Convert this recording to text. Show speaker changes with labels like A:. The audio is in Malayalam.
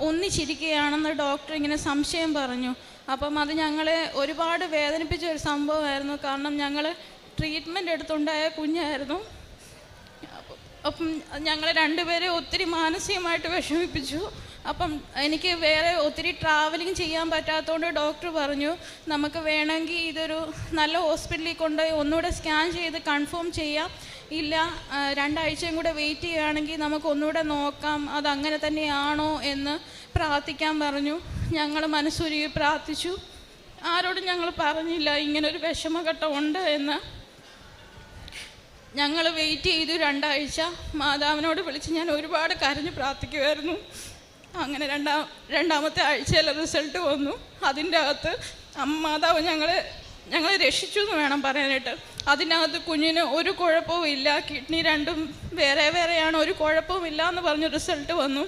A: ഒന്നിച്ചിരിക്കുകയാണെന്ന് ഡോക്ടർ ഇങ്ങനെ സംശയം പറഞ്ഞു. അപ്പം അത് ഞങ്ങളെ ഒരുപാട് വേദനിപ്പിച്ച ഒരു സംഭവമായിരുന്നു. കാരണം ഞങ്ങൾ ട്രീറ്റ്മെൻറ്റ് എടുത്തുണ്ടായ കുഞ്ഞായിരുന്നു. അപ്പം ഞങ്ങളെ രണ്ടുപേരെ ഒത്തിരി മാനസികമായിട്ട് വിഷമിപ്പിച്ചു. അപ്പം എനിക്ക് വേറെ ഒത്തിരി ട്രാവലിംഗ് ചെയ്യാൻ പറ്റാത്തതുകൊണ്ട് ഡോക്ടർ പറഞ്ഞു, നമുക്ക് വേണമെങ്കിൽ ഇതൊരു നല്ല ഹോസ്പിറ്റലിൽ കൊണ്ടുപോയി ഒന്നുകൂടെ സ്കാൻ ചെയ്ത് കൺഫേം ചെയ്യാം, ഇല്ല 2 ആഴ്ചയും കൂടെ വെയിറ്റ് ചെയ്യുകയാണെങ്കിൽ നമുക്ക് ഒന്നുകൂടെ നോക്കാം അതങ്ങനെ തന്നെയാണോ എന്ന് പ്രാർത്ഥിക്കാൻ പറഞ്ഞു. ഞങ്ങൾ മനസ്സുരുകി പ്രാർത്ഥിച്ചു. ആരോടും ഞങ്ങൾ പറഞ്ഞില്ല ഇങ്ങനൊരു വിഷമഘട്ടം ഉണ്ട് എന്ന്. ഞങ്ങൾ വെയിറ്റ് ചെയ്തു 2 ആഴ്ച. മാതാവിനോട് വിളിച്ച് ഞാൻ ഒരുപാട് കരഞ്ഞ് പ്രാർത്ഥിക്കുമായിരുന്നു. അങ്ങനെ രണ്ടാമത്തെ ആഴ്ചയിൽ റിസൾട്ട് വന്നു. അതിൻ്റെ അകത്ത് മാതാവ് ഞങ്ങളെ രക്ഷിച്ചു എന്ന് വേണം പറയാനായിട്ട്. അതിനകത്ത് കുഞ്ഞിന് ഒരു കുഴപ്പവും ഇല്ല, കിഡ്നി രണ്ടും വേറെ വേറെയാണ്, ഒരു കുഴപ്പവും ഇല്ല എന്ന് പറഞ്ഞ് റിസൾട്ട് വന്നു.